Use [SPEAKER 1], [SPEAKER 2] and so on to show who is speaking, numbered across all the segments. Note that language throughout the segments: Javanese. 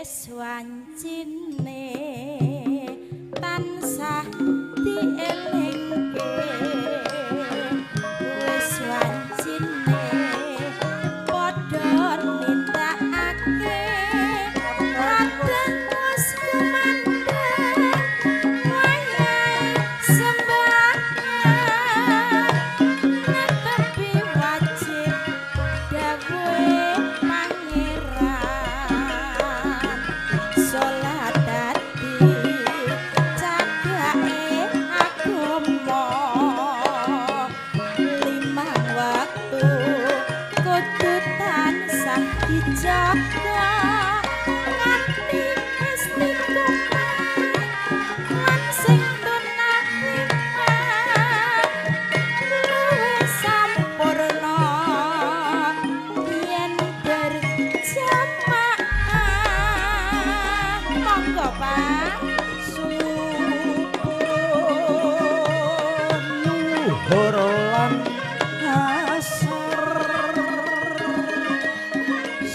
[SPEAKER 1] wancine tansah dielingke wis wancine padha nindakake kadang wis kumandheng wayahe sembahyang netepi wajib dawuhe pangeran salat dadi cagake agama limang waktu kudu tansah dijaga nganti istiqomah lan sing tunawifah luwih sampurna yen berjamaah monggo Pak
[SPEAKER 2] luhur lan asar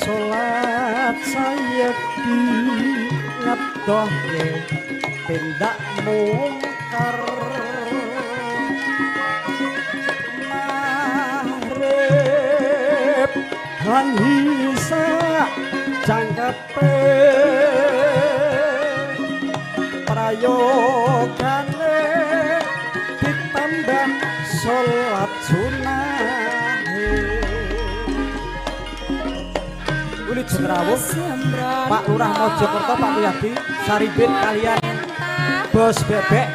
[SPEAKER 2] salat sayekti ngedohke tindak mungkar mahrib lan hisa jangkepe prayogane ditambah salat sunah Kulit Jengrawuh Pak Lurah Mojokerto Pak Wiyadi Saribit kalian Bos Bebek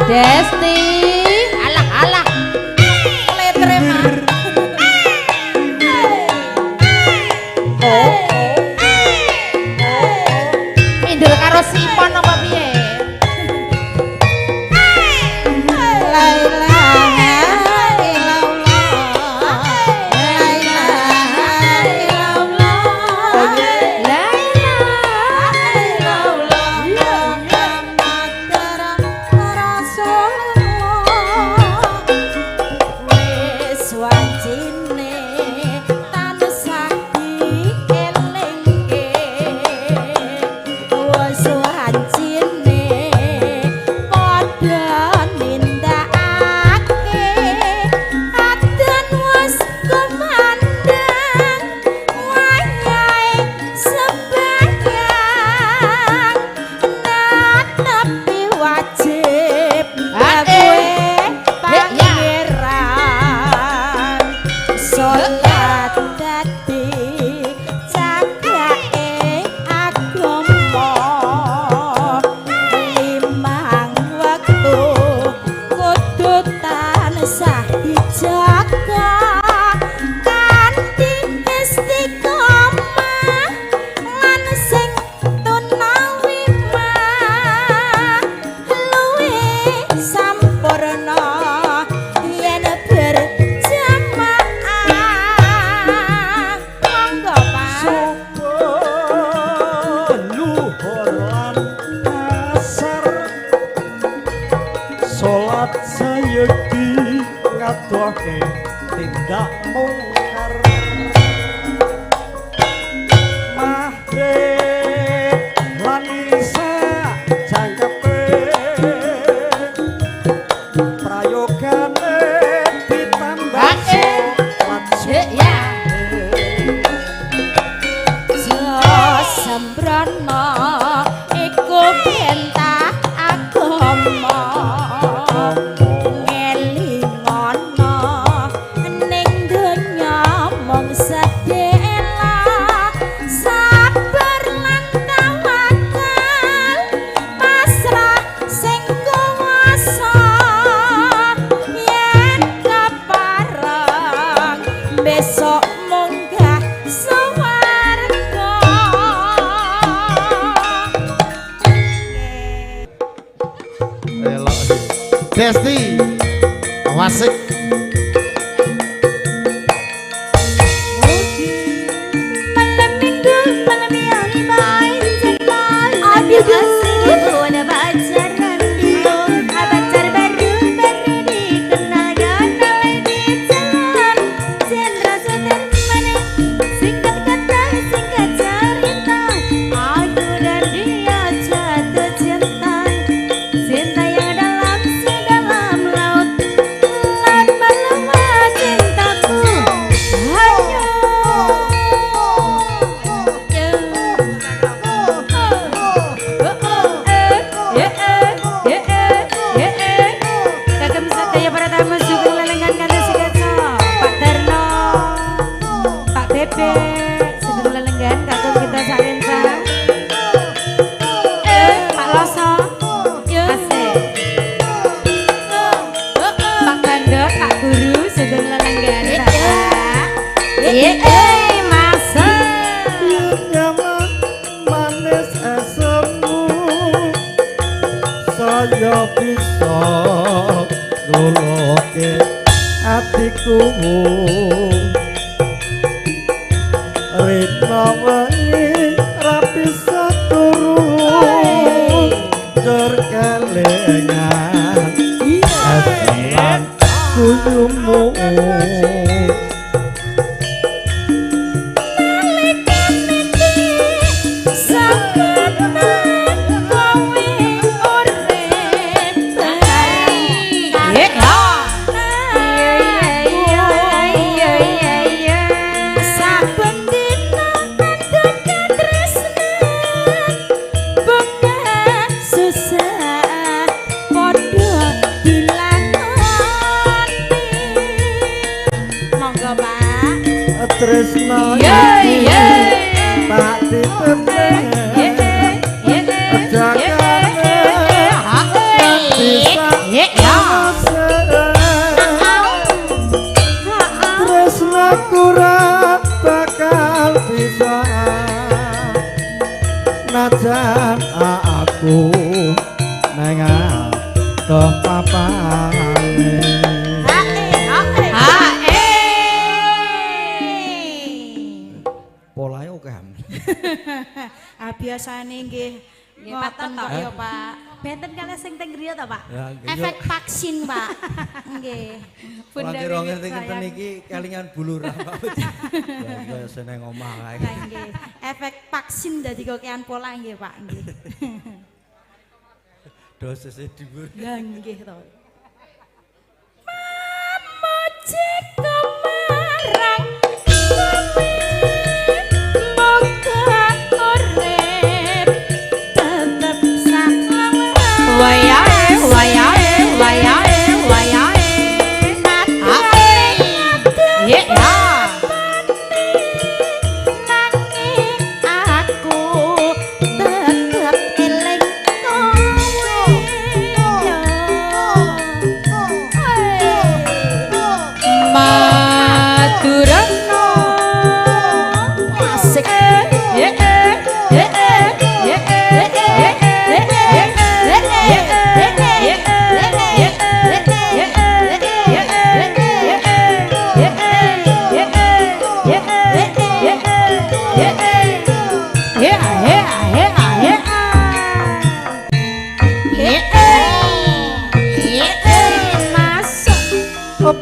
[SPEAKER 1] Desti alah letre mah mindul karo sipon apa piye la ilaha illallah la ilaha illallah la ilaha illallah salat sayekti ngadohke tindak mungkar mahrib lan isa jangkepe prayogane ditambah salat ya sembrono iku pentah agama ngelingono ning donya mung sedela sabar lan tawakal pasrah sing kuwasa yen kepareng besok munggah swarga
[SPEAKER 3] Desti Wasik
[SPEAKER 1] malam minggu malam yang main cepat ada pacaran pacar baru dikenalkan oleh di jalan Cendra Suter maning singkat kata singkat cerita aku dan dia jatuh cinta cinta yang dalam sedalam laut laut malam cintaku hanya Kagem sadaya para tamu sugeng lelengan kali sigaca Pak Darno Pak Bebe sugeng lelengan kagem kita sarencang Pak Loso asik Pak Bando Kak Guru sugeng lelengan masa
[SPEAKER 2] nyaman manis asemu saya bisa nulungi hatiku rina wengi ra bisa turu jur kelengan asalan kuyumu tresno tak ditepeng tresnaku ra bakal bisa najan aku nang toh papane polahe okehan.
[SPEAKER 1] Biasane nggih ngoten kok ya, Pak. Benten kalih sing teng griya ta, Pak? Efek vaksin, Pak. Nggih.
[SPEAKER 2] Ora kira ngerti ngeten iki kelingan buluran, Pak. Ya seneng omah kae.
[SPEAKER 1] Nggih. Efek vaksin dadi kokean pola nggih, Pak. Nggih.
[SPEAKER 2] Dosisé dhuwur.
[SPEAKER 1] Ya nggih to. Mamoci kemarang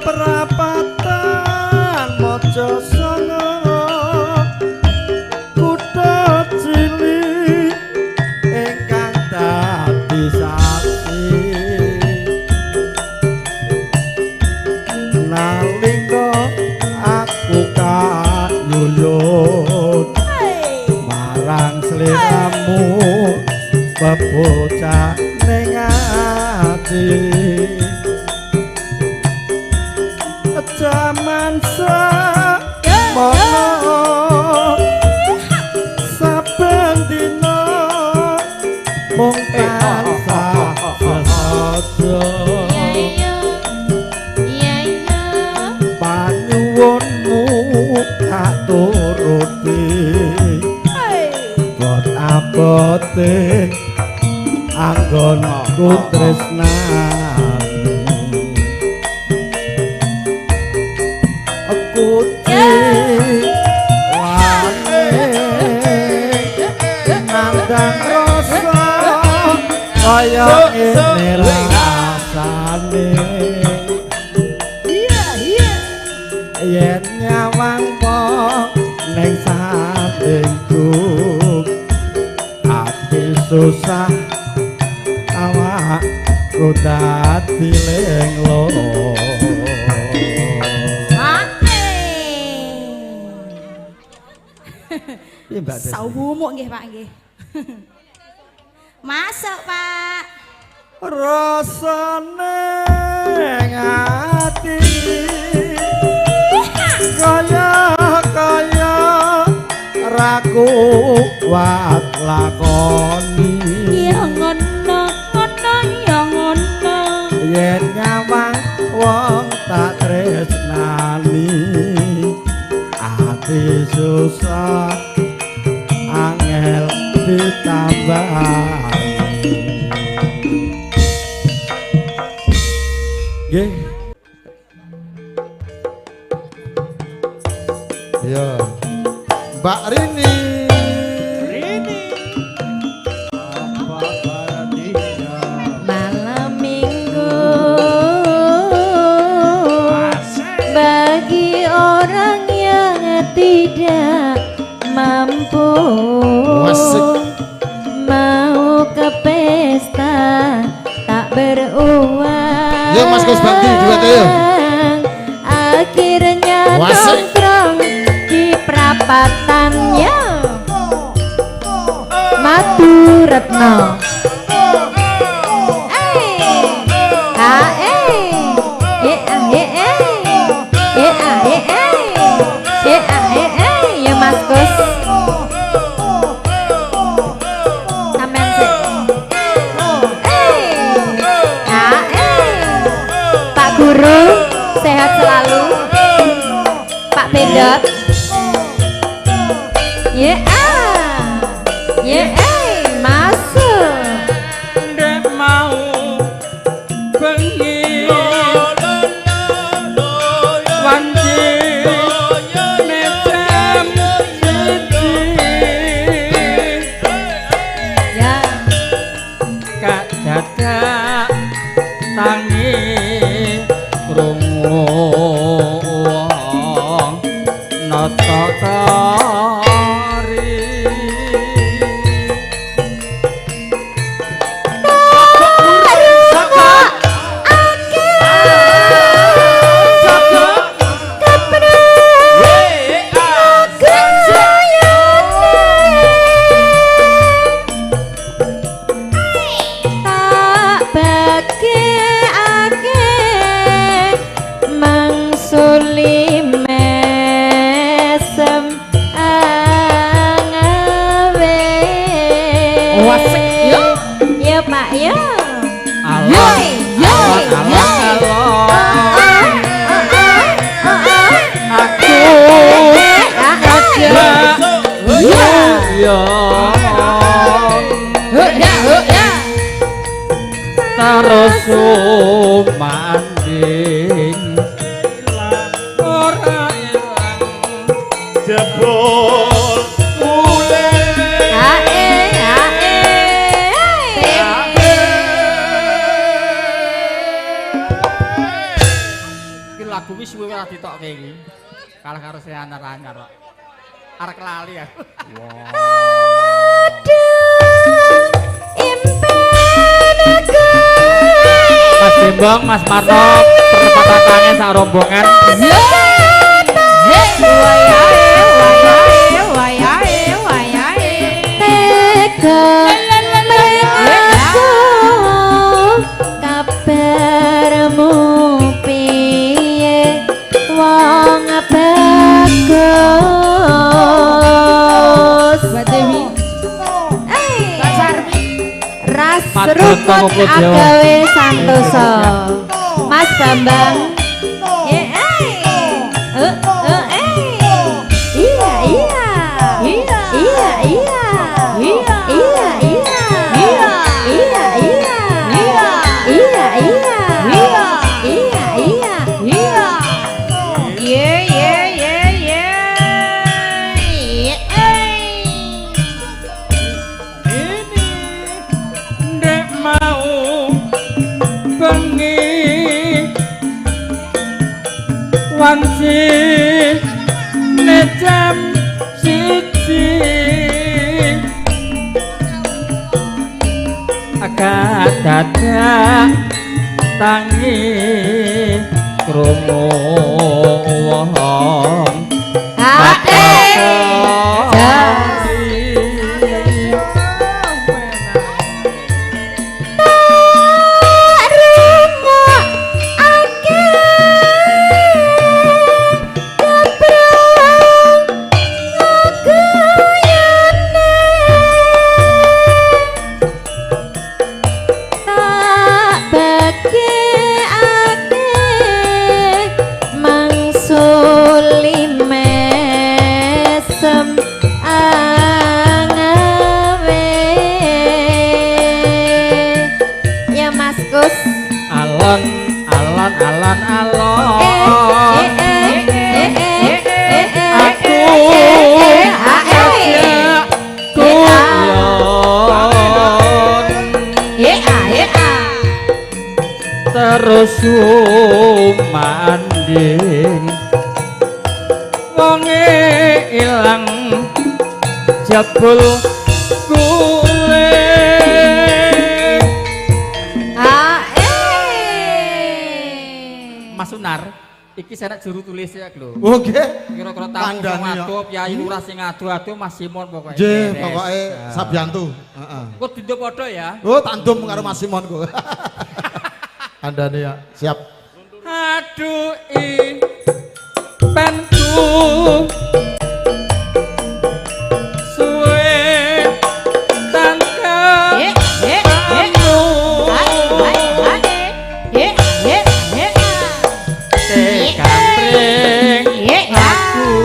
[SPEAKER 1] perapatan mojo songo kutha cilik ingkang dadi saksi nalika aku kanyuyut marang sliramu bebocah ning ati zaman semono saben dina mung tansah sesaja panyuwunmu tak turuti bot abote anggonku tresnani
[SPEAKER 3] wane nandang rasa kaya ngene rasane yen nyawang po ning sampingku ati susah awakku dadi lenglo piye Mbak Des?
[SPEAKER 1] Sawumuk nggih Pak nggih. Masuk Pak.
[SPEAKER 3] rasane ngati kaya raku wat lakoni
[SPEAKER 1] Ya ngono ya ngono.
[SPEAKER 3] yen nyawang wong tak tresnani ati susah angel ditambani nggih ya Mbak Rini
[SPEAKER 1] Malam minggu bagi orang yang tidak mampu mau ke pesta tak beruang.
[SPEAKER 3] Yuk Mas Gus Bakti duet ayo.
[SPEAKER 1] Akhirnya
[SPEAKER 3] Wasik.
[SPEAKER 1] nongkrong di perapatannya Madu Retno. Ya Mas Gus. Sampean sik. Pak Guru sehat selalu. Pak Bendot. Masuk.
[SPEAKER 4] Ndek mau bengi wanci necam siji
[SPEAKER 1] Ya.
[SPEAKER 4] kak dadak tangi krungu wong nata kari
[SPEAKER 1] Tak bagiake mangsuli mesem angawe.
[SPEAKER 4] Wasik, yo.
[SPEAKER 1] Ya Pak ya.
[SPEAKER 4] alon alon aku terus manding ora ilang jebol kule iki lagu wis suwe ora ditokke iki kalah karo se anyar-anyar kok arek lali ya Mas Bembong, Mas Marno, pertepatan tangan sak rombongan.
[SPEAKER 1] Kabarmu piye wong bagus. Mbak Dewi. Ras rukun agawe santoso. Mas Bambang.
[SPEAKER 4] dadak tangi krungu wong terus sumanding wonge ilang jebul kule Mas Sunar iki senek juru tulis ya lho
[SPEAKER 3] oke
[SPEAKER 4] kira-kira tamu ngadu Kyai Lurah sing ngadu-adu Mas Simon pokoke
[SPEAKER 3] nggih pokoke Sabiantu heeh
[SPEAKER 4] kok dindo padha ya
[SPEAKER 3] oh tandum karo Mas Simon kok andane ya siap
[SPEAKER 4] aduh penku suwe tangkep tekapring aku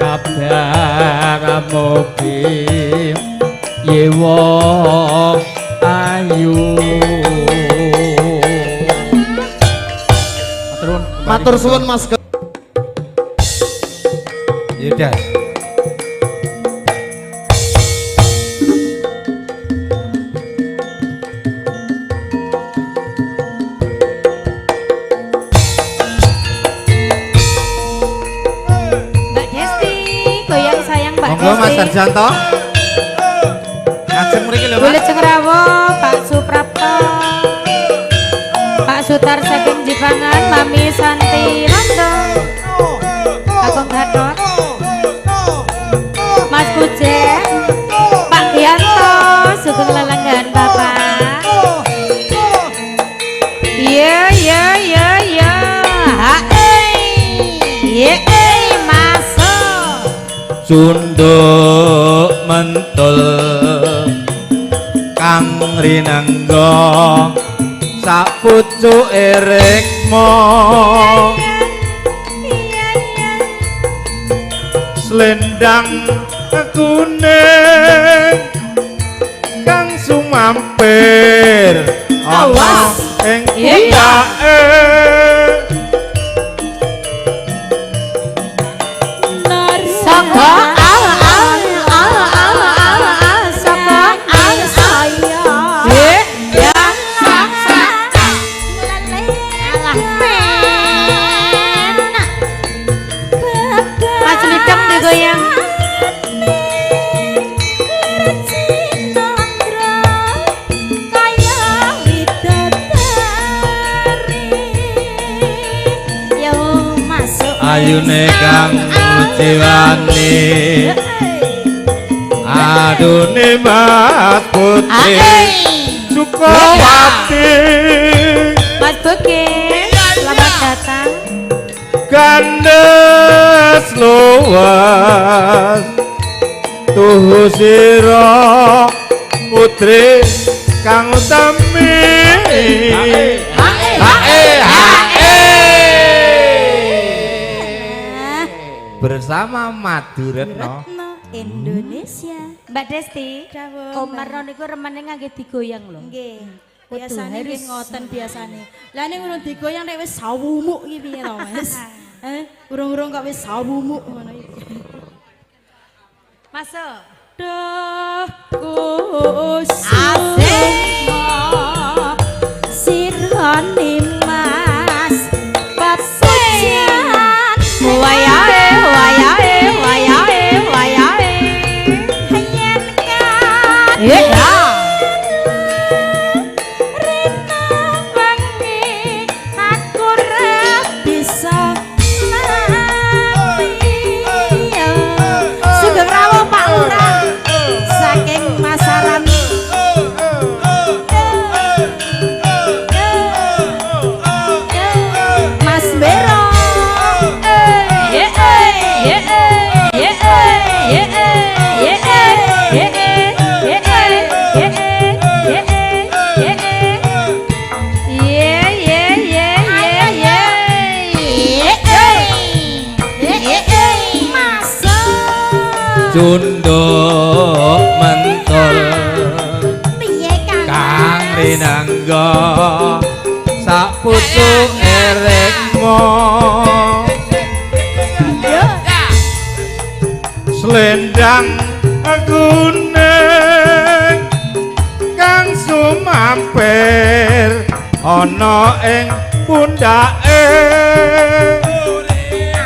[SPEAKER 4] kabar mobi yewo ayu
[SPEAKER 3] matur suwun Mas
[SPEAKER 2] Yaudah.
[SPEAKER 1] Mbak Desti, goyang sayang Mbak
[SPEAKER 2] Monggo Mas
[SPEAKER 1] Desti.
[SPEAKER 2] Sarjanto. Ngajeng mriki lho Mas.
[SPEAKER 1] Boleh Cengrawo, Pak Suprapto, Pak Sutar saking Jipangan, Mami Santi Rondo, Agung Gatot, Mas Puce, Pak Gianto, Sugeng Lelenggan Bapak. Iya, iya, iya, iya, iya, masuk.
[SPEAKER 2] Sunduk mentul kang rinangga sak pucuke rekmo slendang kuning kang sumampir
[SPEAKER 1] Awas.
[SPEAKER 2] ing
[SPEAKER 1] Iya.
[SPEAKER 2] tiyake
[SPEAKER 1] Saka saka saya. Ya Mas Lidam digoyang.
[SPEAKER 2] ayune kang uciwani adune Mas Putri Sukawati
[SPEAKER 1] Mas Boke, selamat datang.
[SPEAKER 2] gandes luwes tuhu sira putri kang utami bersama Maduretno
[SPEAKER 5] Indonesia.
[SPEAKER 1] Mbak Desti,
[SPEAKER 5] Dawuh,
[SPEAKER 1] Omar
[SPEAKER 5] Mbak.
[SPEAKER 1] Ron niku remene ngangge digoyang lho.
[SPEAKER 5] Nggih.
[SPEAKER 1] Kudu
[SPEAKER 5] Biasane
[SPEAKER 1] harus.
[SPEAKER 5] nggih ngoten biasane. Lah nek urung digoyang nek wis sawumuk iki piye to, Mas? Urung-urung kok wis sawumuk ngono iki.
[SPEAKER 1] Masuk.
[SPEAKER 5] Duh kusuma sirane Mas Papujan
[SPEAKER 1] Wayahe, wayahe, wayahe, wayahe.
[SPEAKER 5] yen kan
[SPEAKER 1] Ya.
[SPEAKER 3] tunduk mentul
[SPEAKER 5] Piye
[SPEAKER 3] kang rinangga sak pucuk erekmu selendang kuning kang sumampir ana ing pundake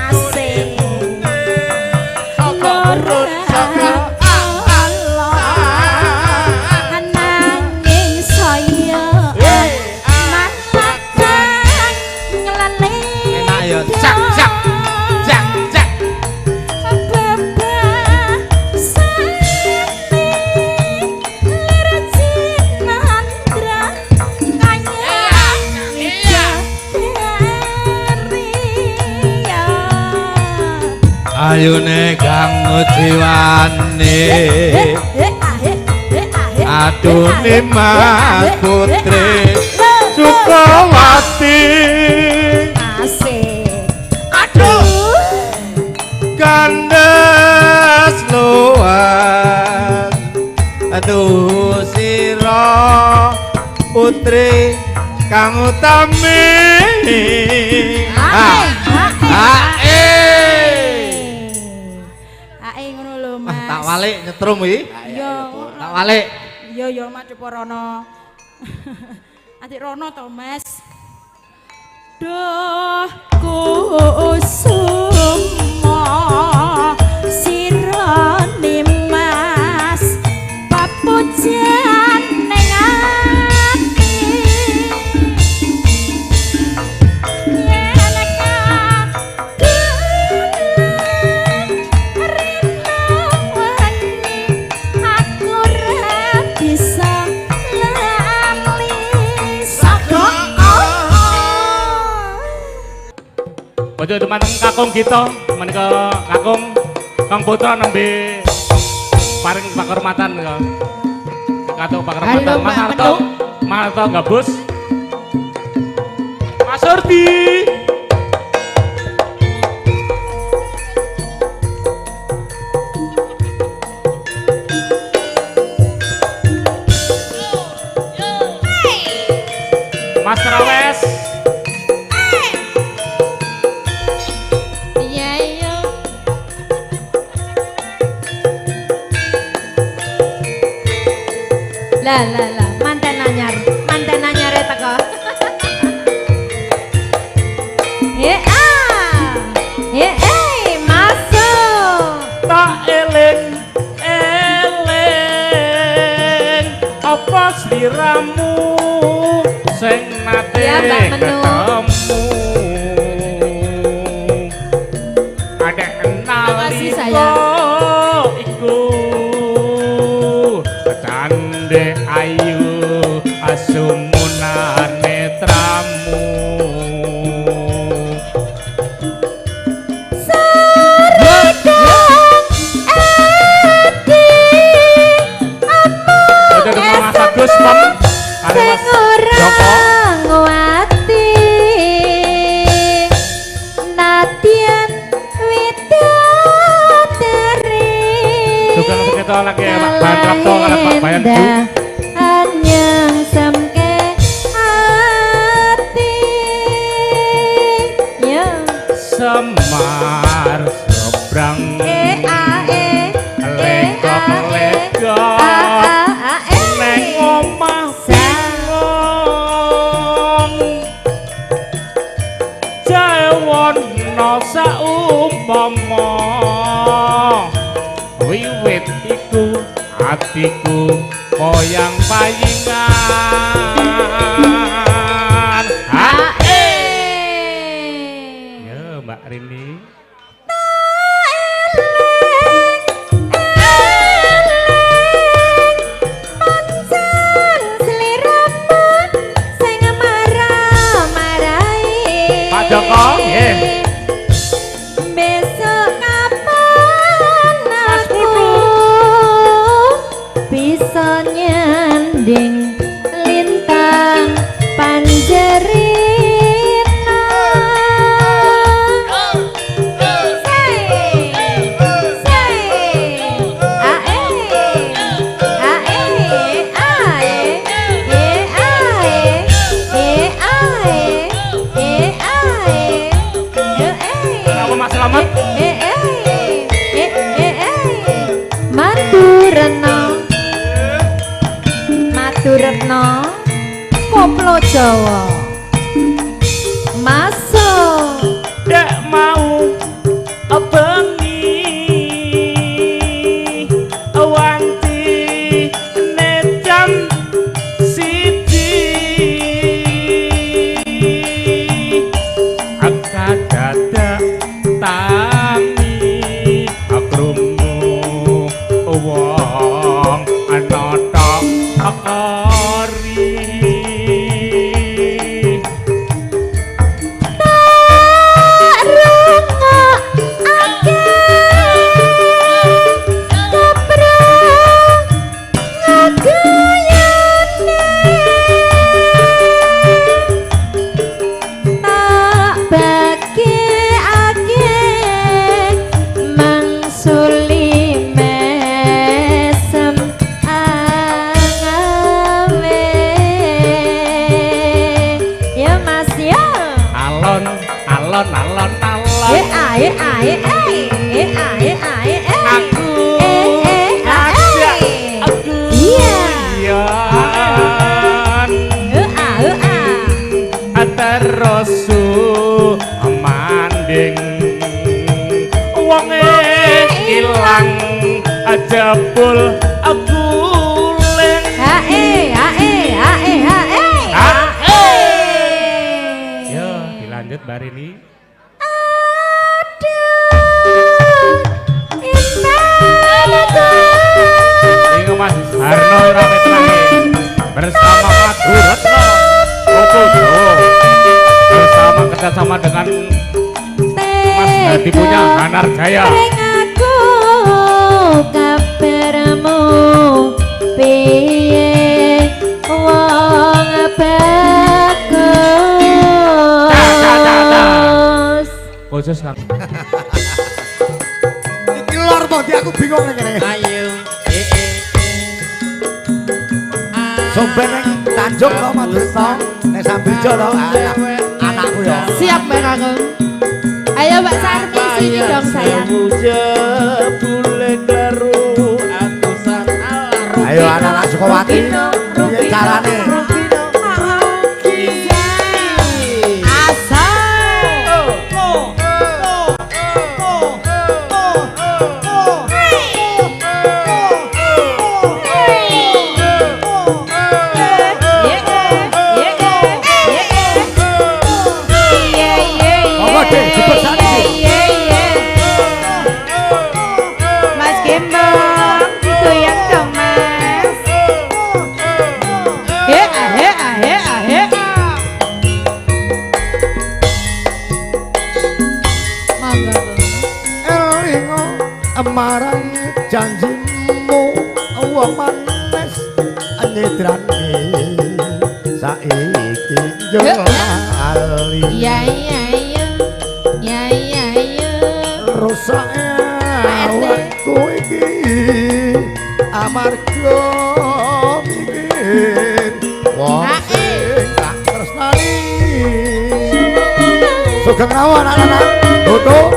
[SPEAKER 5] asik
[SPEAKER 4] Saka perut saka
[SPEAKER 5] nanging saya masakan ngeleling
[SPEAKER 3] enak ya cak cak cak cak ayune kang jiwane adune mas putri Sukawati kandas luas aduh sira putri kang utami
[SPEAKER 5] ngono lho Mas.
[SPEAKER 3] tak walik nyetrum iki
[SPEAKER 5] Yo,
[SPEAKER 3] tak walik
[SPEAKER 5] yo Madep Rono. Adik Rono to Mas. Duh kusuma sirane Mas papujan ning ati yen aku ra bisa lali saka
[SPEAKER 4] Ojo teman kakung kita, menika kakung Kang Putra nembe paring pakurmatan ya. Katuk pakurmatan
[SPEAKER 1] Halo,
[SPEAKER 4] Mas
[SPEAKER 1] Mbak
[SPEAKER 4] Arto. Mas Arto gabus. Mas Surti. Mas Trawes.
[SPEAKER 1] Iya iya. Lah, manten anyar teko. Masuk.
[SPEAKER 4] Tak eling apa sliramu sing nate
[SPEAKER 1] Ya, Mbak Menu.
[SPEAKER 4] ketemu ada kenal
[SPEAKER 1] Makasih, sayang.
[SPEAKER 4] iku cande ayu asumuna netramu Udah ketemu Mas Agus, Mem. Ada Mas Joko.
[SPEAKER 1] Nguati Nadian Widodari
[SPEAKER 4] Juga untuk kita lagi Pak Bayan Prapto kalau Pak Bayan Bu.
[SPEAKER 1] Anyang samke hati Ya
[SPEAKER 4] Semar seberang legok-legok neng omah bingung jawono saumpama wiwit iku atiku koyang payingan ya Mbak Rini Pak Joko nggih
[SPEAKER 1] Besok kapan aku bisa nyanding lintang panjerina Maturna koplo Jawa masuk
[SPEAKER 6] dak mau bengi wanti jam siji akad dadak tami krungu wong anata akari Terosu manding wonge ilang jebul guling yo dilanjut barini ini Mas Harno Ramit lagi bersama Madu Retno Koko Jawa bersama kerjasama dengan Mas Hadi punya Hanar Jaya.
[SPEAKER 1] Aku kabarmu piye wong bagus.
[SPEAKER 6] Khusus kan.
[SPEAKER 3] Iki lor mau di aku bingung nih kene.
[SPEAKER 4] Ayo
[SPEAKER 3] Somben ning Tanjung to Madretno, ning Sambrijo to. Anakku ya.
[SPEAKER 5] Siap Mbak Kakung. Ayo Mbak Sarmi sini dong sayang.
[SPEAKER 3] Ayo anak-anak Sukawati. Piye carane?
[SPEAKER 1] Mas Gembong digoyang dong Mas.
[SPEAKER 3] Elingo marang janjimu wong manes nyedrani saiki yo ali. Rusak awakku iki amarga mikir wong sing tak tresnani. Sugeng rawuh anak-anak. Tutuk.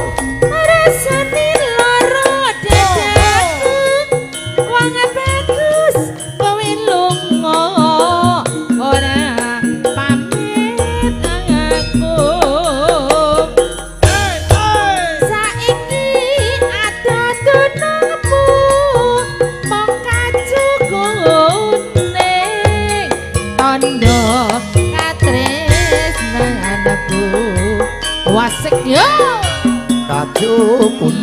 [SPEAKER 1] Rasane lara dadaku wong bagus kowe lunga ora pamit aku. Saiki ada tunangmu mong kacukuning tondo katresnanku wasik yo.
[SPEAKER 3] Kaju pun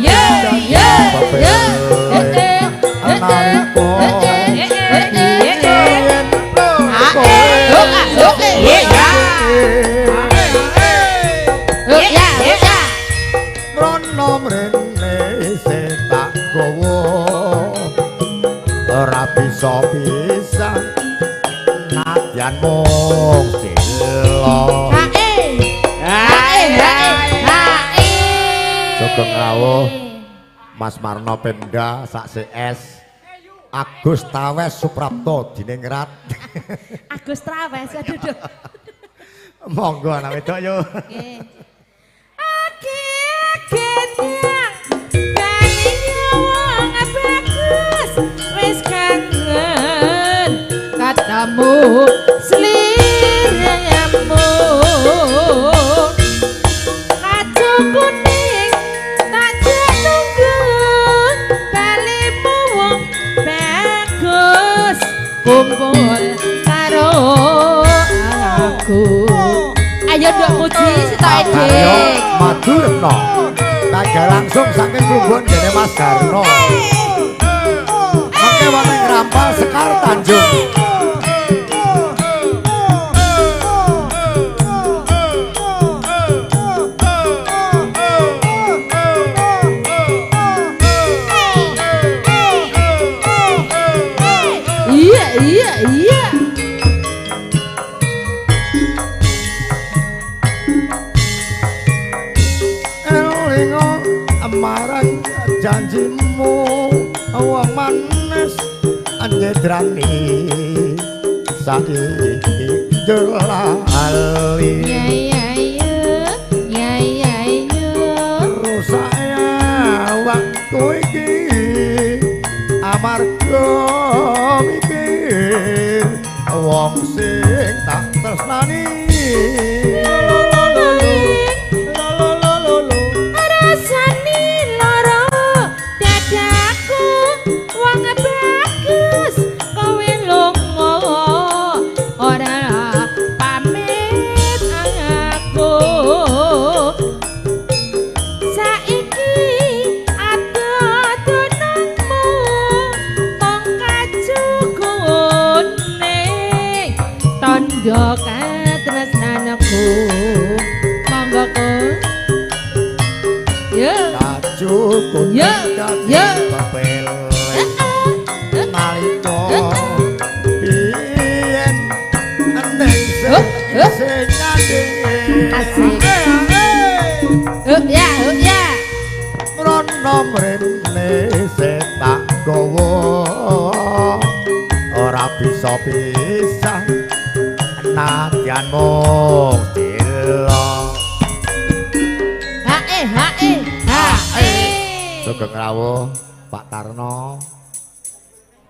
[SPEAKER 3] rono mrene setak gowo ora bisa pisan nadyan mung sila. Sugeng rawuh Mas Marno Pemda sak CS Agus Tawes Suprapto Diningrat.
[SPEAKER 5] Agus Trawes aduh.
[SPEAKER 3] Monggo anak wedok yo.
[SPEAKER 1] Gendang kalinya wong bagus ketemu sliramu kacu kuning tak nunggu balimu wong bagus kumpul karo aku ayo nduk muji sitok Dik
[SPEAKER 3] Madu Retno Naga langsung saking Plumbon dene Mas Garno Mangke wonten Rampal Sekar Tanjung
[SPEAKER 1] iya iya iya
[SPEAKER 3] Elingo marang janjimu wong manis nyedrani saiki jelali
[SPEAKER 1] ya ya ya ya ya
[SPEAKER 3] rusaknya waktu iki amarga mikir wong sing tak tresnani
[SPEAKER 1] rasani lara dadaku wong bagus kowe lunga ora pamit aku saiki adonanmu mong kacu kuning tandha katresnanku monggo ko ya
[SPEAKER 3] Kaju kuning
[SPEAKER 1] Ya,
[SPEAKER 3] dadi
[SPEAKER 1] ya.
[SPEAKER 3] pepel nalika biyen eneng sing
[SPEAKER 1] Asik. Ya ya
[SPEAKER 3] rono mrene setak gawa ora bisa pisah nadyan mung dilo
[SPEAKER 1] hae
[SPEAKER 3] Sugeng rawuh Pak Tarno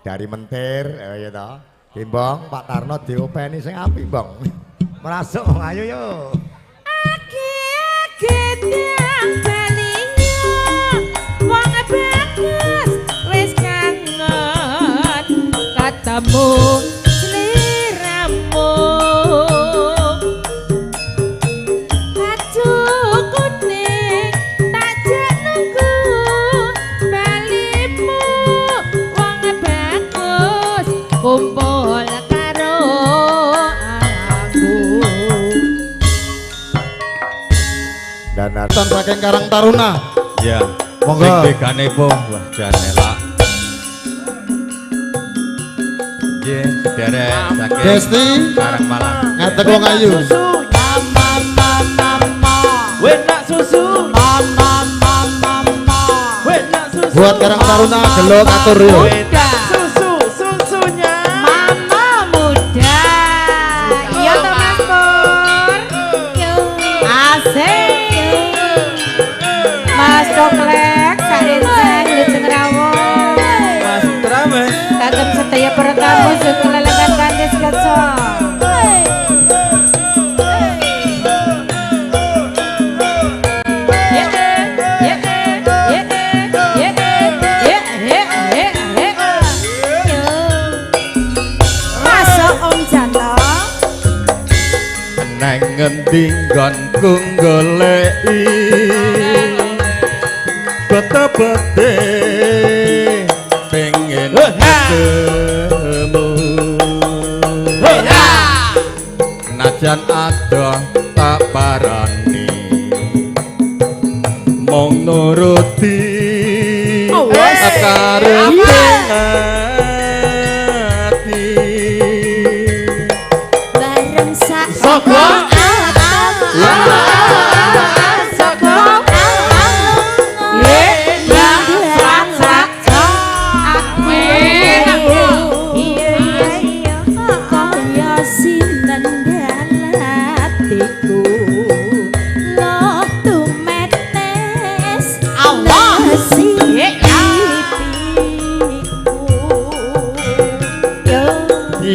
[SPEAKER 3] dari Mentir ya toh Timbang Pak Tarno diopeni sing apik Bang merasuk ayo yo
[SPEAKER 1] gedang balinyo wong bagus wis kangen ketemu sliramu kacu kuning tak nunggu balimu wong bagus kumpul karo aku
[SPEAKER 3] dan nonton saking Karang Taruna
[SPEAKER 2] Ya.
[SPEAKER 3] Monggo.
[SPEAKER 2] Degane po wah jan elak. Nggih, derek saking
[SPEAKER 3] Desti
[SPEAKER 2] Karang Malang.
[SPEAKER 3] ngatek wong ayu buat Karang Taruna gelo katur yo
[SPEAKER 1] Mama muda. Iya toh Mas Pur. Asik. Mas Doklek, Sarinsen, Lujeng Rawuh.
[SPEAKER 2] Mas Trames.
[SPEAKER 1] Kagem sedaya para tamu sing lelegan kanthi sketsa. Masuk Om Janto.
[SPEAKER 2] Neng ngendi nggonku goleki bete-bete pengen ketemu najan adoh tak parani mong nuruti karepe ati
[SPEAKER 1] Bareng sak
[SPEAKER 2] Sapa?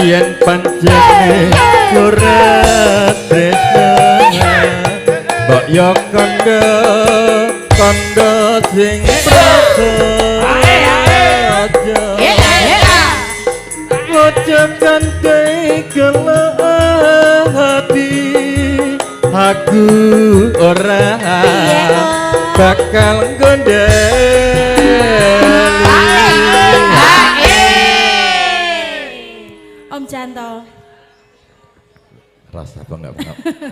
[SPEAKER 3] yen pancene ora tresna mbok yo kandha sing prasaja aja kante gelek hati aku ora bakal gondeli
[SPEAKER 5] Om Janto.
[SPEAKER 3] rasa bangga.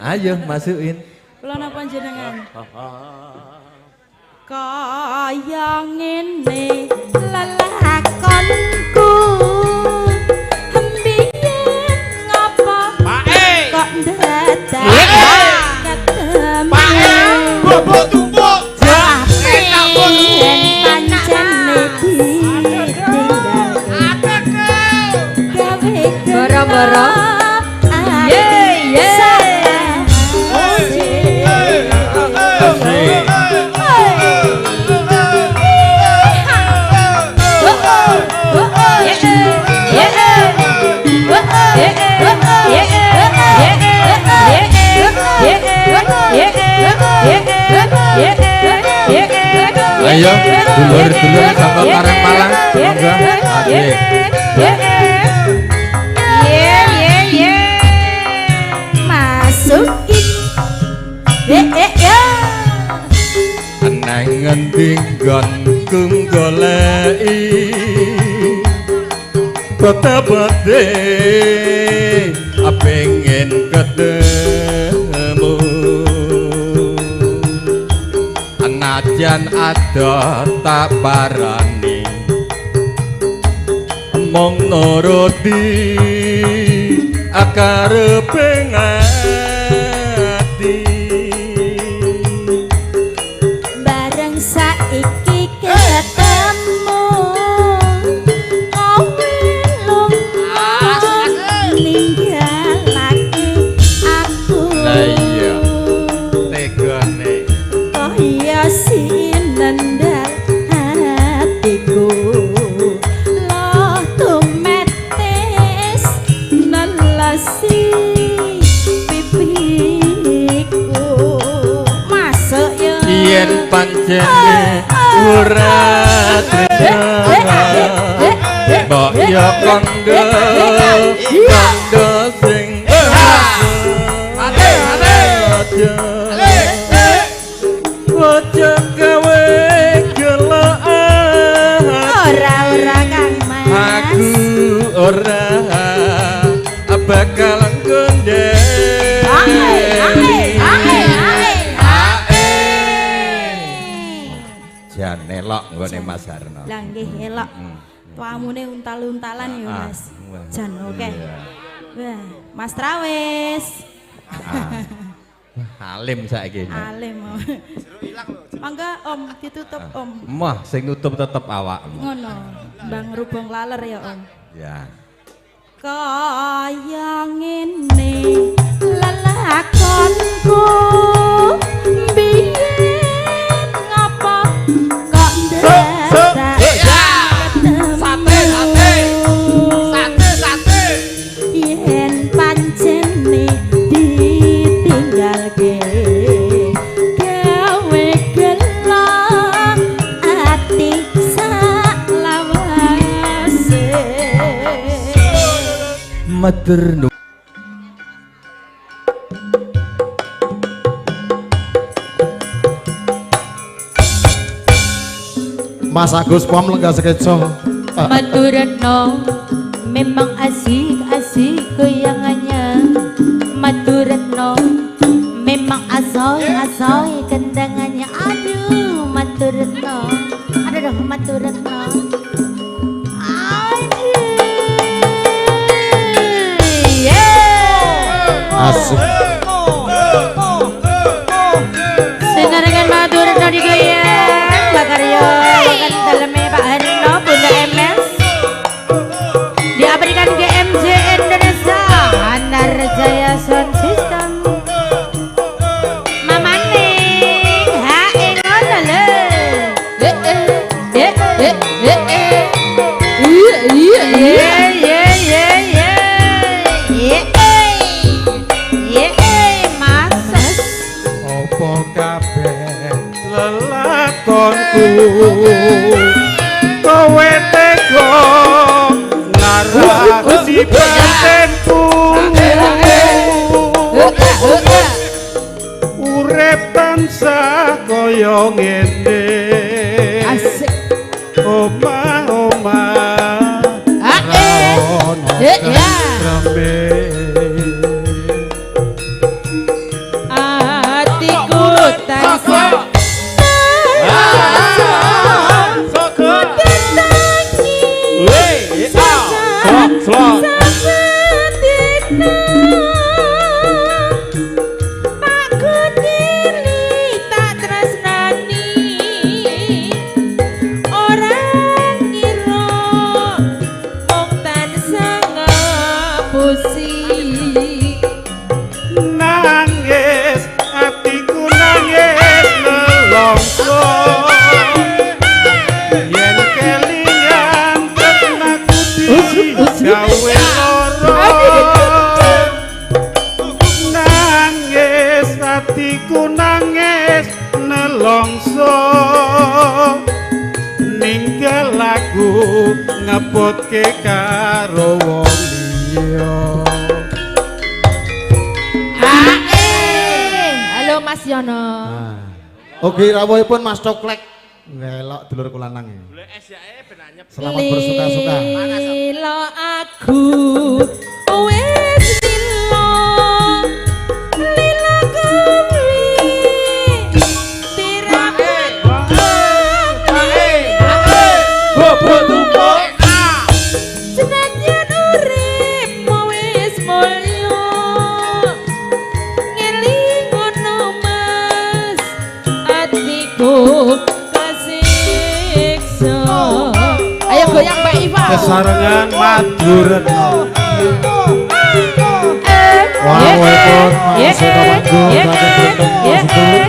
[SPEAKER 3] Ayo masukin.
[SPEAKER 5] Kula napa jenengan? Kaya ngene lelakonku mbiyen ngapa kok dadak ketemu
[SPEAKER 4] Bobok tumpuk.
[SPEAKER 5] yen pancene ditinggal gawe
[SPEAKER 1] Boro-boro.
[SPEAKER 3] Ayo, dulur-dulur saka Karang Malang, monggo adik.
[SPEAKER 5] Masukin.
[SPEAKER 3] Nang ngendi nggonku goleki kota bade pengen ketemu anajan ada tak parani mong nuruti akarepe ngati
[SPEAKER 5] Bareng saiki ketemu kowe lunga ninggalake aku
[SPEAKER 3] lah iya tegane
[SPEAKER 5] kaya sinendal hatiku loh tumetes nelasi pipiku masuk ya
[SPEAKER 3] yen pancene ora tresna mbok yo kandha sing aja gawe gelek
[SPEAKER 5] ora Kang Mas
[SPEAKER 3] aku ora bakal jan elok nggone Mas Harno.
[SPEAKER 5] Lah nggih elok. Tuamune untal-untalan ya Mas. Jan oke. Wah, Mas Trawis.
[SPEAKER 3] Alim saiki.
[SPEAKER 5] Alim. Mangga Om ditutup Om.
[SPEAKER 3] Mah sing nutup tetep awakmu.
[SPEAKER 5] Ngono. Bang rubung laler ya Om.
[SPEAKER 3] Ya.
[SPEAKER 5] Kaya ngene lelakonku biyen ngapa kok dadak yen pancene ditinggalke gawe gelak ati salawase
[SPEAKER 3] Mater Mas Agus Pom lenggah sekeco.
[SPEAKER 1] Maturetno memang asik-asik goyangannya. Maturetno memang asoy-asoy kendangannya. Aduh Maturetno, aduh Maturetno.
[SPEAKER 3] Asik.
[SPEAKER 1] Sengarangan Maturetno digoyang Bakaryo bahkan dalamnya Pak Harno Bunda MS diabadikan ke MJ Indonesia Anar Jaya Sound System Mama Ning hae ngono lho
[SPEAKER 6] kowe tega ngarasi batinku urip tansah kaya ngene
[SPEAKER 5] Asik.
[SPEAKER 6] omah-omah
[SPEAKER 5] Ya.
[SPEAKER 1] Hatiku tansah
[SPEAKER 6] nangis atiku nangis nelongso yen kelingan tresnaku digawe lara nangis atiku nangis nelongso ninggal aku ngepotke karo wong liya.
[SPEAKER 5] Halo Mas Yono.
[SPEAKER 3] Oke, rawuhipun Mas Coklek ngelok dulur kula nang. Selamat bersuka-suka.
[SPEAKER 1] Lilo aku wis lilo lilo kuwi tirape senajan urip wis mulya ngeling ngono mas atiku kasiksa.
[SPEAKER 5] Ayo goyang Mbak Iva.
[SPEAKER 6] Kesarengan Maduretno.
[SPEAKER 3] Rawuhipun Mas Manggo saking Benteng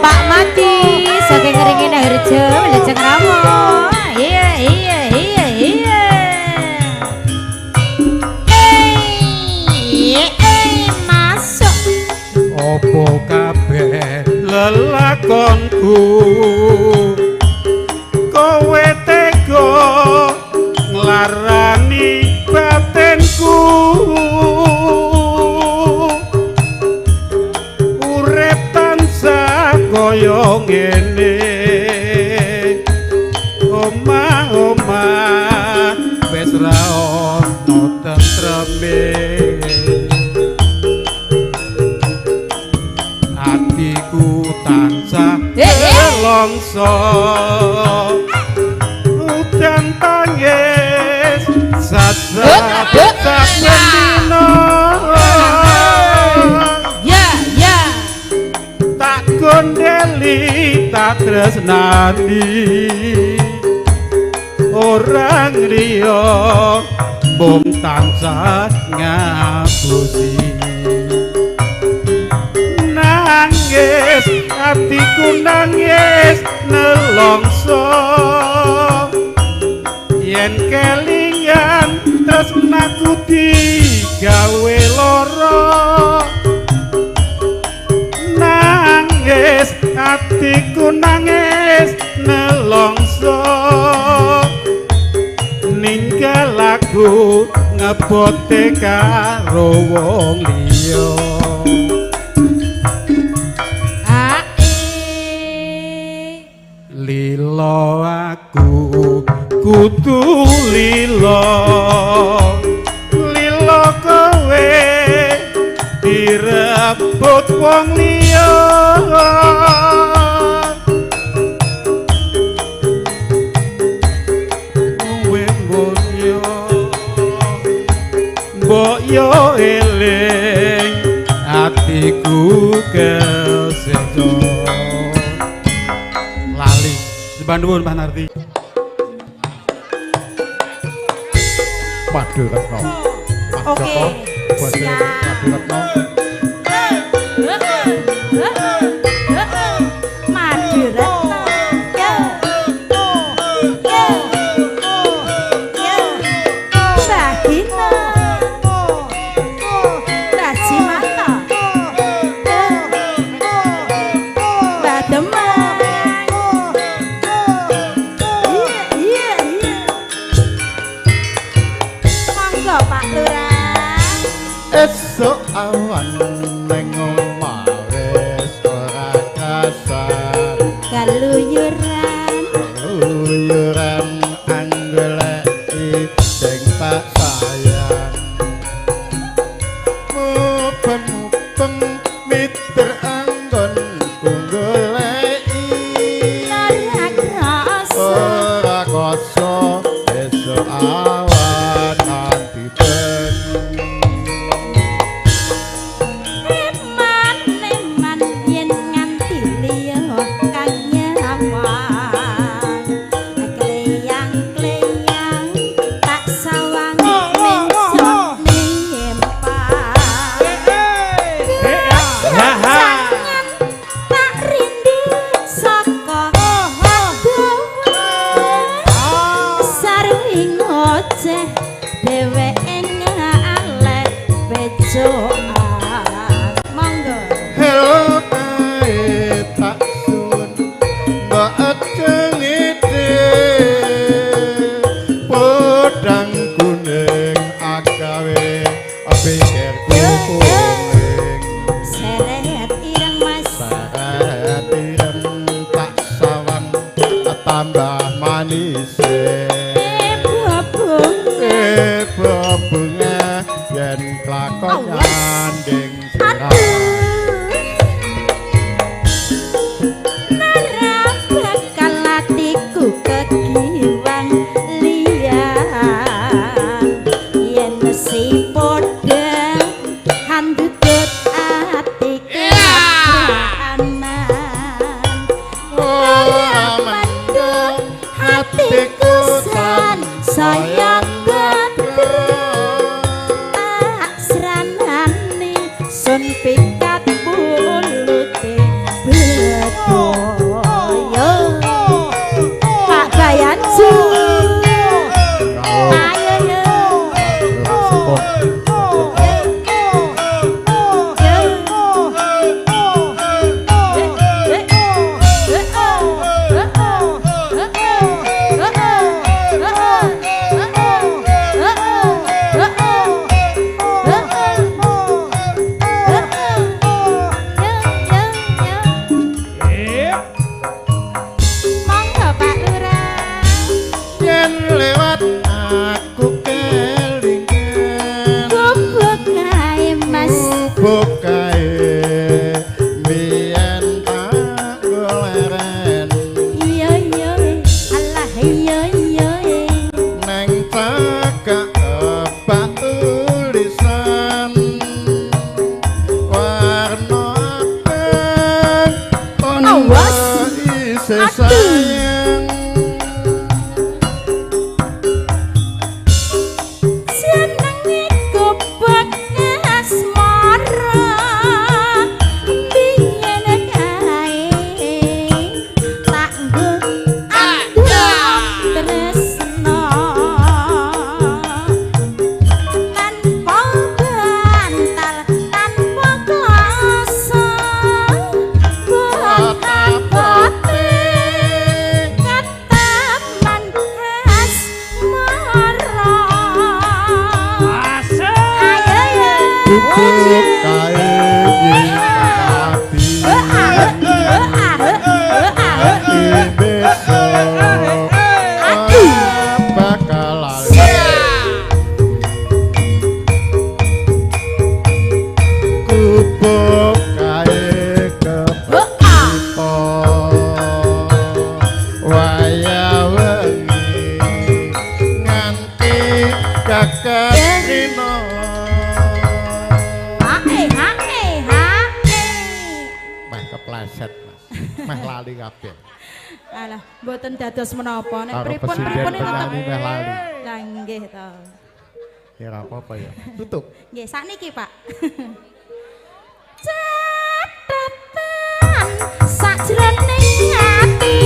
[SPEAKER 1] Pak Mati saking Ringin Harjo Lejeng Ramo. Iya. Masuk.
[SPEAKER 6] Opo kabeh lelakonku kowe tega nglarani batinku urip tansah kaya ngene omah-omah wis ra ono tentreme atiku tansah longso udan tangis saat mendino
[SPEAKER 5] Ya.
[SPEAKER 6] tak gondeli tak tresnani orang liya mung tansah ngapusi nangis atiku nangis nelongso yen kelingan tresnaku digawe lara nangis atiku nangis nelongso ninggal aku ngebote karo wong liya. Lilo aku kudu lilo lilo kowe direbut wong liya kowe mbok yo eling atiku kesedo lali Bandung Pak Narti.
[SPEAKER 3] Maduretno. Mas
[SPEAKER 1] Oke,
[SPEAKER 3] Joko, Bode
[SPEAKER 1] siap.
[SPEAKER 3] Maduretno.
[SPEAKER 1] Maduretno. Yo.
[SPEAKER 3] esuk awan ning omah wis ora kasar
[SPEAKER 5] kaluyuran
[SPEAKER 3] kaluyuran anggoleki sing tak sayang mubeng miter anggon goleki
[SPEAKER 5] ora krasa
[SPEAKER 3] ora koso esuk awan anti ben
[SPEAKER 5] Eman yen nganti liya kang nyawang kleyang-kleyang tak sawang ning sok nempang jangan tak rindu saka sarwing oceh dheweke ngalek bejokan monggo
[SPEAKER 3] hello kae tak sun mbak cengite podang kuning agawe pikir kuning
[SPEAKER 5] seret ireng mas
[SPEAKER 3] sarat ireng tak sawang tambah manis bebunga yen klakon nyanding sirah
[SPEAKER 5] nara bakal atiku kegiwang liyan yen si padha handutut atiku aman ora mendung hatiku san sayang asranane sun pikat bulute betoyo Pak Bayanju ayo monggo Pak Lurah
[SPEAKER 3] yen lewat aku kelingan
[SPEAKER 5] bubuk kae Mas
[SPEAKER 3] bukae biyen tak goleren
[SPEAKER 5] iya iya Allah iya iya
[SPEAKER 3] neng cakak apa tulisan warna abang
[SPEAKER 5] Awas.
[SPEAKER 3] isi
[SPEAKER 5] Aduh.
[SPEAKER 3] sayang
[SPEAKER 5] senenge gobak asmara biyen kae tak nggo tresno tanpa bantal tanpa kuasa bote kataman asmara ayo
[SPEAKER 3] Bubuk kae besok bakal lali kubuk kae kepipo waya wengi nganti kakak rino meh kepleset mas meh lali kabeh
[SPEAKER 5] alah mboten dados menapa nek
[SPEAKER 3] karo
[SPEAKER 5] pripun
[SPEAKER 3] presiden
[SPEAKER 5] pripun
[SPEAKER 3] penyanyi meh lali
[SPEAKER 5] lah nggih to
[SPEAKER 3] ya ora apa-apa ya tutup
[SPEAKER 5] nggih sakniki Pak catatan sajroning ati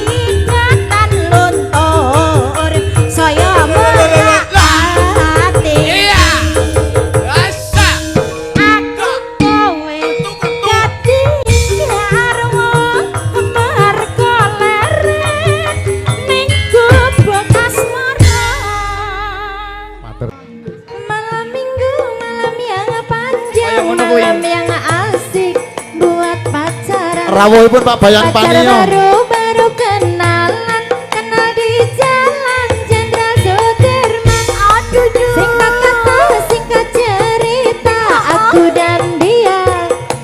[SPEAKER 5] ingatan luntur saya merati aku kowe dadi garwa mergo leren ning gubuk asmara
[SPEAKER 3] matur
[SPEAKER 5] malam minggu malam yang panjang
[SPEAKER 4] ngono kuwi.
[SPEAKER 1] malam yang asik buat pacaran.
[SPEAKER 3] Rawuhipun Pak Bayan
[SPEAKER 1] Pacar
[SPEAKER 3] Panio.
[SPEAKER 1] baru kenalan, kenal di jalan Jenderal Sudirman. Singkat kata, singkat cerita, aku dan dia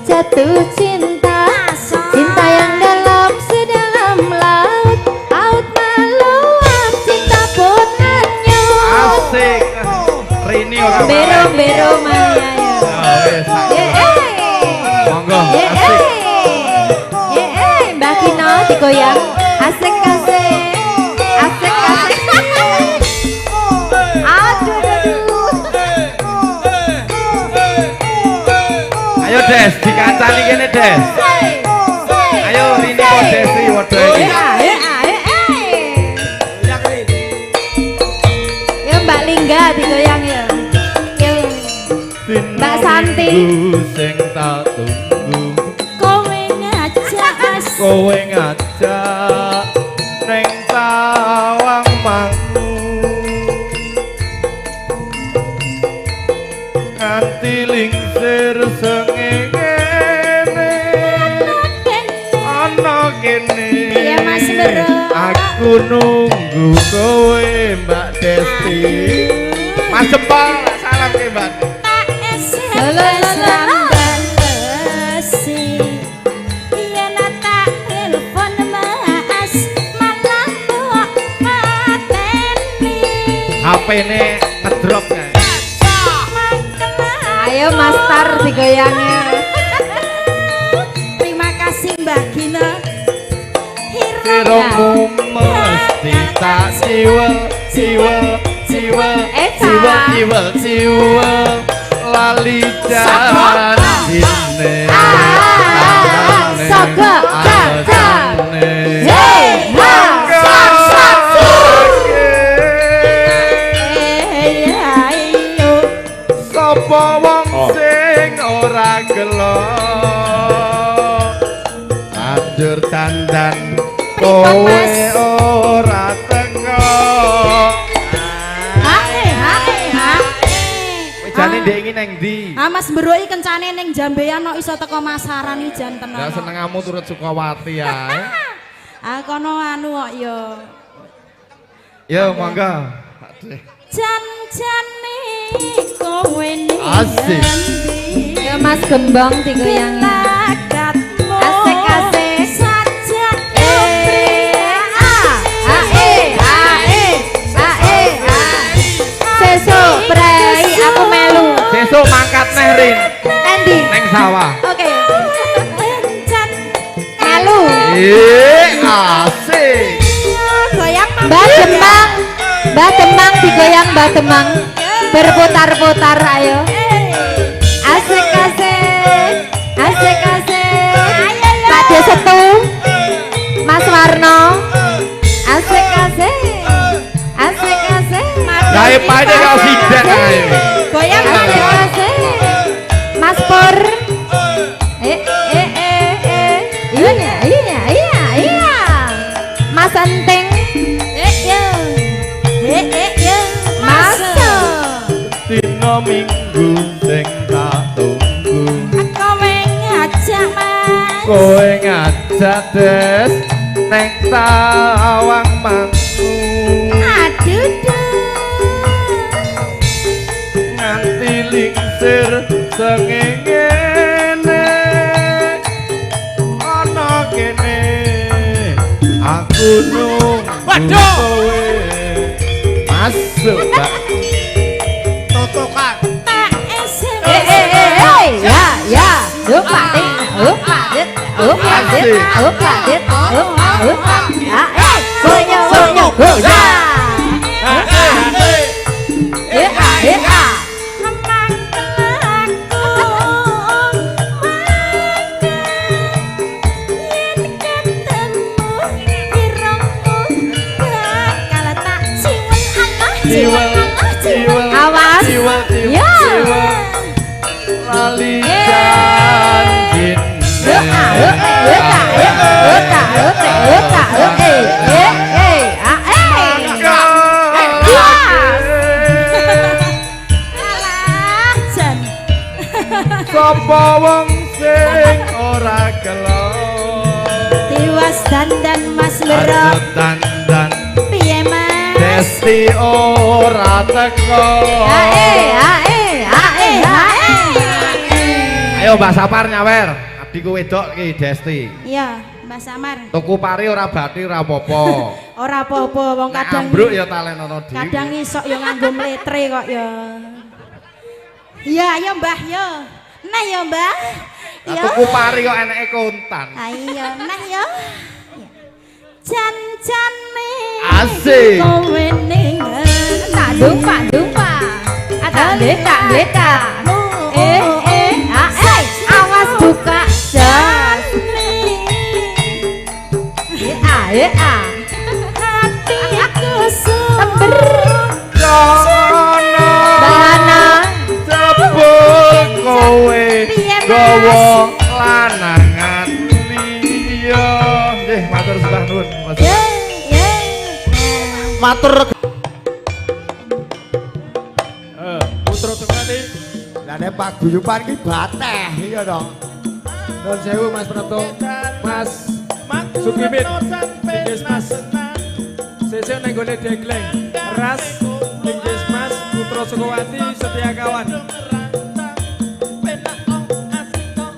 [SPEAKER 1] jatuh cinta. Cinta yang dalam sedalam laut, laut meluap, cinta pun hanyut.
[SPEAKER 4] Asik. Rini ora.
[SPEAKER 1] Bero maya ya.
[SPEAKER 4] Wis. Monggo. Asik.
[SPEAKER 1] Mbak Kino digoyang, asik asik, asik asik. Aduh.
[SPEAKER 4] Ayo Des, dikancani kene Des. Ayo Rini kok Desi wedho iki.
[SPEAKER 1] Ya Mbak Lingga digoyang ya. Mbak Santi.
[SPEAKER 4] Sing tak tunggu.
[SPEAKER 5] Kowe ngajak as
[SPEAKER 4] Kowe ngajak neng tawang mangu nganti lingsir sengenge ana kene
[SPEAKER 5] Iya, Mas Bro.
[SPEAKER 4] aku nunggu kowe Mbak Desti Mas Jempol salam ke Mbak HP ini ngedrop ya.
[SPEAKER 1] Ayo Master digoyangnya.
[SPEAKER 5] Terima kasih Mbak Gina.
[SPEAKER 4] Siromu mesti tak siwel lali jalan dine
[SPEAKER 1] Sogo caca. Hey,
[SPEAKER 4] sapa wong sing ora gelo banjur dandan kowe ora teko jane ndek iki nang ndi
[SPEAKER 5] Ah Mas Bro iki kencane ning Jambean kok iso teko masaran iki jan tenan.
[SPEAKER 4] ya senengamu turut Sukawati ya
[SPEAKER 5] Ah kono anu kok ya.
[SPEAKER 4] ya monggo
[SPEAKER 5] Jan-jane kowe ning
[SPEAKER 4] Asik.
[SPEAKER 5] ndi?
[SPEAKER 1] Ya Mas Gembong digoyangnya.
[SPEAKER 5] Lakatmu
[SPEAKER 1] Asik, asik.
[SPEAKER 5] sajak
[SPEAKER 1] Sesuk prei aku melu.
[SPEAKER 4] besok mangkat neh Rin
[SPEAKER 1] Endi?
[SPEAKER 4] neng sawah
[SPEAKER 1] Oke.
[SPEAKER 5] Jan
[SPEAKER 1] Melu.
[SPEAKER 4] asik
[SPEAKER 5] goyang
[SPEAKER 1] Mbak Demang. Mbak Demang digoyang Mbak Demang. Berputar-putar ayo. Asik asik. Asik asik. Pak Desetu. Mas Warno. Asik asik. Asik asik.
[SPEAKER 4] gawe pade karo sidet ae
[SPEAKER 5] goyang
[SPEAKER 1] Asik asik. Mas Pur. Iya. Mas Enting. Masuk.
[SPEAKER 4] dina minggu sing tak tunggu
[SPEAKER 5] kowe ngajak Mas
[SPEAKER 4] kowe ngajak Des neng tawang mangku
[SPEAKER 5] aduh
[SPEAKER 4] nganti lingsir sengengene ana kene aku nunggu kowe masuk Mbak totokan
[SPEAKER 1] Ya. Pak Dit. Goya. Awas. Ya.
[SPEAKER 4] lali janjin
[SPEAKER 6] sapa wong sing ora gelo
[SPEAKER 5] Tiwas dandan Mas Berok
[SPEAKER 6] dandan
[SPEAKER 5] piye Mas
[SPEAKER 6] Desti ora teko
[SPEAKER 5] hae
[SPEAKER 6] ayo Mbak Sapar nyawer adikku wedok iki Desti
[SPEAKER 5] iya Mbak Samar
[SPEAKER 6] tuku pari ora bathi ora apa-apa
[SPEAKER 5] ora apa-apa wong
[SPEAKER 6] nek
[SPEAKER 5] kadang
[SPEAKER 6] ambruk ya talenono dhewe
[SPEAKER 5] kadang isok yo nganggo mletre kok ya iya ayo Mbah yo nah yo Mbah yo
[SPEAKER 6] tuku pari kok eneke kontan
[SPEAKER 5] ayo nah yo jan-jane
[SPEAKER 6] asik
[SPEAKER 5] kowe ning
[SPEAKER 1] Tak dumpa Ada deta Awas buka
[SPEAKER 5] hatiku
[SPEAKER 1] Tember
[SPEAKER 6] Jono
[SPEAKER 1] Bana
[SPEAKER 6] jebul kowe
[SPEAKER 5] Piye, Mas?
[SPEAKER 6] gawa lanangan liya nggih matur sembah nuwun Mas
[SPEAKER 3] Matur
[SPEAKER 6] putra Tengati
[SPEAKER 3] lah nek paguyuban ki bateh iya dong.
[SPEAKER 6] Nuwun sewu Mas Prato Mas Sukimit Inggris Mas Sesuk nang gone Degleng Ras Inggris Mas Putra Sukawati setia kawan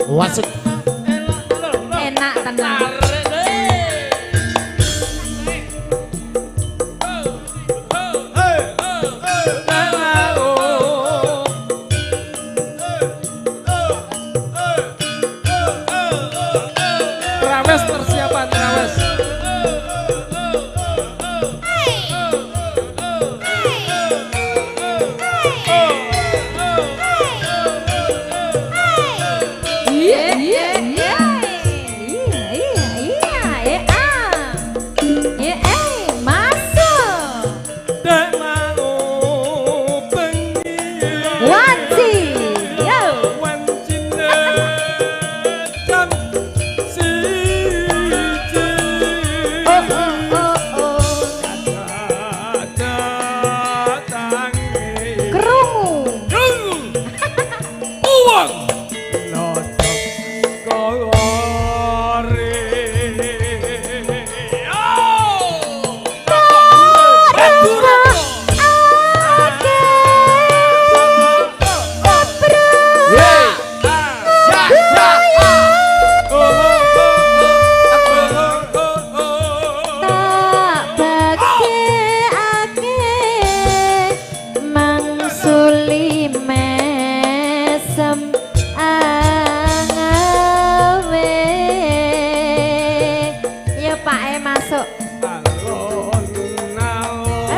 [SPEAKER 3] Wasik
[SPEAKER 1] Enak tenang
[SPEAKER 6] Trawes persiapan Trawes
[SPEAKER 1] Masuk
[SPEAKER 6] Dek mau bengi
[SPEAKER 1] Wanci Yo
[SPEAKER 6] wancine jam siji datangi
[SPEAKER 1] Kerungu
[SPEAKER 6] uang lodok kolore
[SPEAKER 1] Tak bagekake mangsuli mesem angawe ya Pak masuk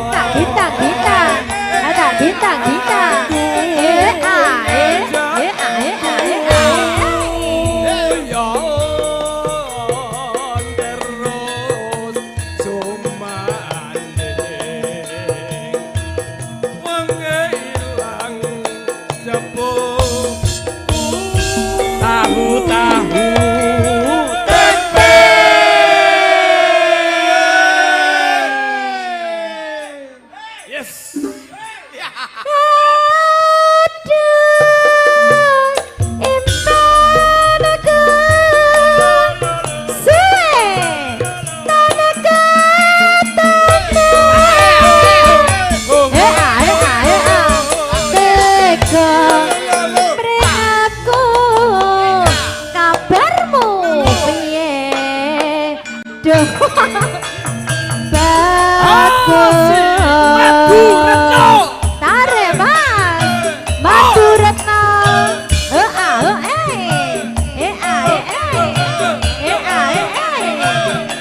[SPEAKER 1] tak bintang tak bintang
[SPEAKER 6] Tahu-tahu tempe. Yes.
[SPEAKER 1] Tarik Mas Madu Retno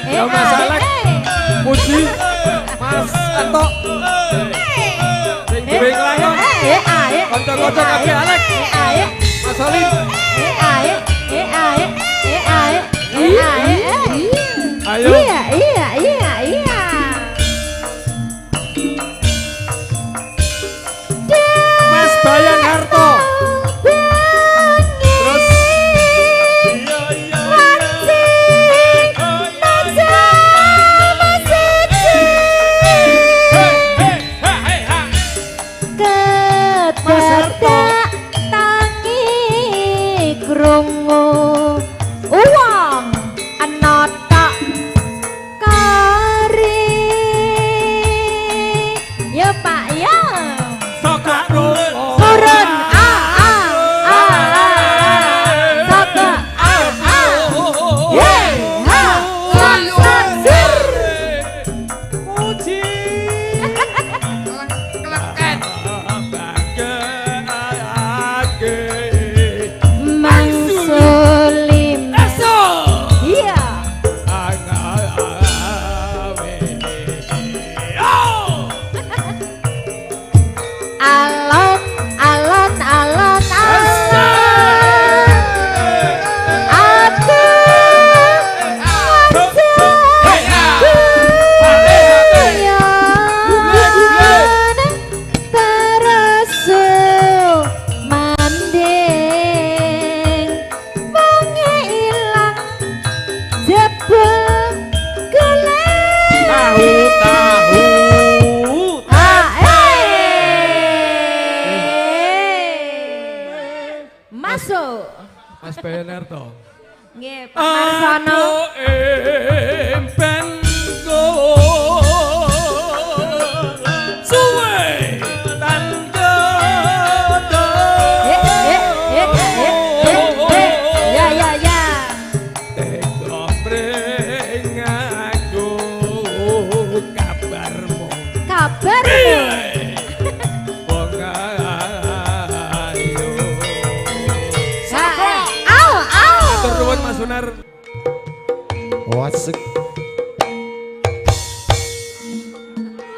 [SPEAKER 6] Ya Mas Alek, Puji, Mas Anto. Sing duwe nglangon. Kanca-kanca kabeh Alek. Mas Olin. Ayo.
[SPEAKER 1] Iya.
[SPEAKER 6] Mas Bayan Harto. Terus iya.
[SPEAKER 1] Kedadak tangi krungu uang anata kari ya Pak ya
[SPEAKER 6] Saka rungo
[SPEAKER 1] turun saka ye ha sir
[SPEAKER 6] Puji Keleket
[SPEAKER 1] Mangsulim iya alon alon alon aku teresu manding bengi ilang jebul geleng masuk
[SPEAKER 6] Mas Bener toh.
[SPEAKER 1] nggih Pak Marsono
[SPEAKER 6] Empen go suwe tanda
[SPEAKER 1] ya ya ya
[SPEAKER 6] teko breng aku kabarmu
[SPEAKER 1] kabarmu
[SPEAKER 6] wong ayu
[SPEAKER 1] au au
[SPEAKER 6] atur nuwun Mas Sunar.
[SPEAKER 3] Wasik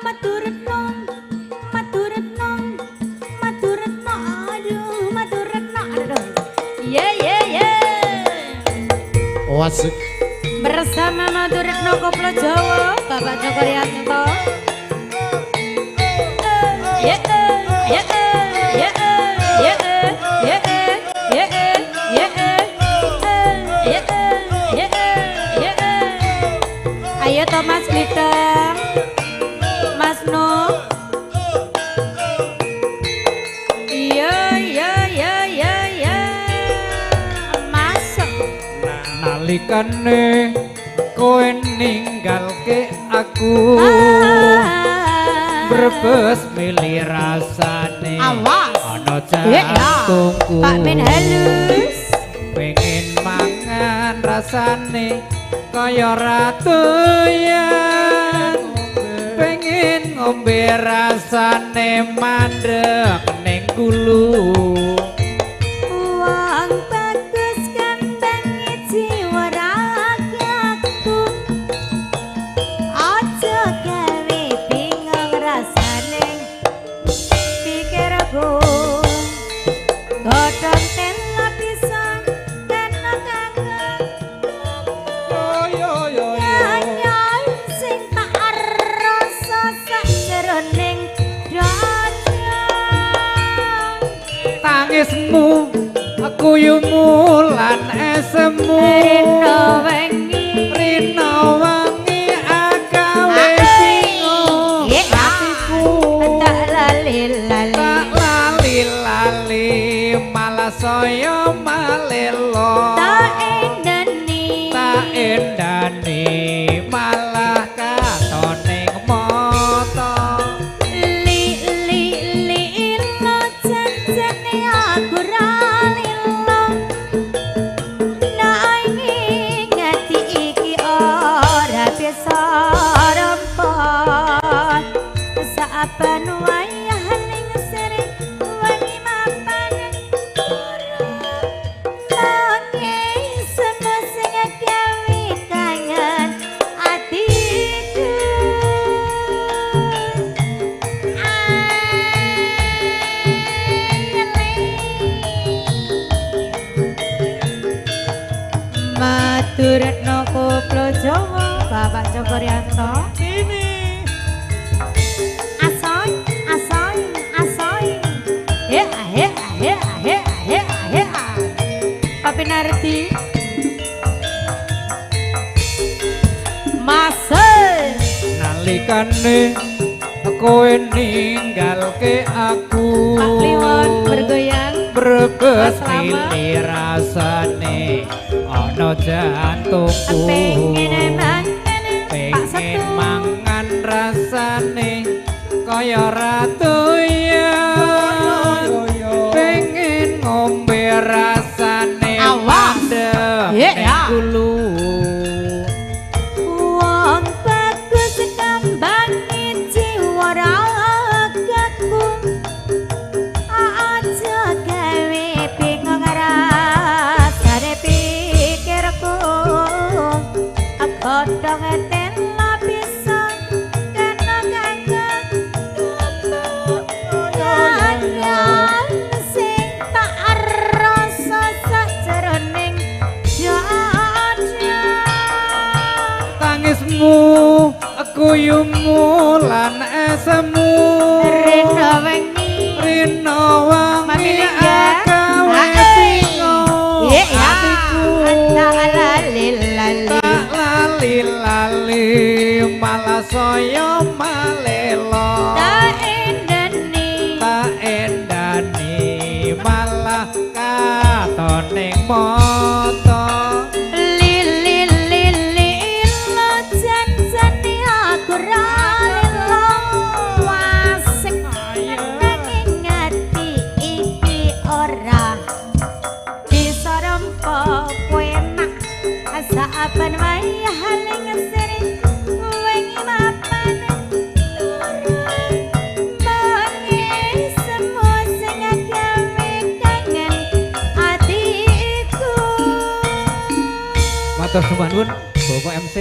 [SPEAKER 5] Maturetno, Maturetno, Maturetno, aduh, Maturetno, aduh.
[SPEAKER 1] ye ye ye
[SPEAKER 3] wasik
[SPEAKER 1] bersama Maturetno Koplo Jawa Bapak Joko Rianto ye ye ye ye ayo Thomas Bliteng Mas No iya iya iya iya iya masuk
[SPEAKER 6] Nalikane kowe ninggalke aku brebes milih rasane
[SPEAKER 1] awas
[SPEAKER 6] ana
[SPEAKER 1] ya
[SPEAKER 6] jantungku
[SPEAKER 1] Pak Min halus
[SPEAKER 6] pengen mangan rasane kaya ratuyan pengen ngombe rasane mandek ning gulu
[SPEAKER 5] Wong bagus kandang jiwa rakyatku. Aja gawe bingung rasane pikirku. Godhong tela pisang kena kangen. Nyanyi sing tak rasa sakjeroning dada.
[SPEAKER 6] tangismu kuyumu lan esemu
[SPEAKER 1] Rino wengi
[SPEAKER 6] rino wangi agawe bingung hatiku
[SPEAKER 1] tak lali lali
[SPEAKER 6] tak lali-lali malah saya malelo
[SPEAKER 1] tak endani
[SPEAKER 6] malah katoning mata
[SPEAKER 5] Li lo janjane aku ra lilo. Nek ngati iki ora bisa rempot. Saben wayah ning sere wangi mapan tangi sing gawe kangen atiku.
[SPEAKER 1] Maturetno Koplo Jawa Bapak Joko Rianto
[SPEAKER 5] Asoy, asoy, asoy.
[SPEAKER 1] Papi Nardi Masel
[SPEAKER 6] nalikane kowe ninggalke aku
[SPEAKER 1] Pak Kliwon bergoyang
[SPEAKER 4] brebes lili rasane ana jantungku
[SPEAKER 1] pengen mangan
[SPEAKER 4] pengen mangan rasane kaya ratu ya pengen ngombe rasane mandem ning gulu
[SPEAKER 1] wong bagus kambangi jiwa ragaku aja gawe bingung rasane pikirku godhong tela bisa kena ganggu sing tak rasa sajroning dada
[SPEAKER 4] tangismu guyumu lan esemu
[SPEAKER 1] rena wengi
[SPEAKER 4] rina wangi agawe bingung atiku
[SPEAKER 1] lali
[SPEAKER 4] tak lali-lali malah saya malelo
[SPEAKER 1] tak
[SPEAKER 4] endani malah katoning mata
[SPEAKER 1] lili lo jan-jane aku ra lilo wasik nanging ngati iki ora bisa rempok enak saben wae haling sering wengi mapan bengi semua sing gawe kangen atiku
[SPEAKER 4] matur nuwun Bapak MC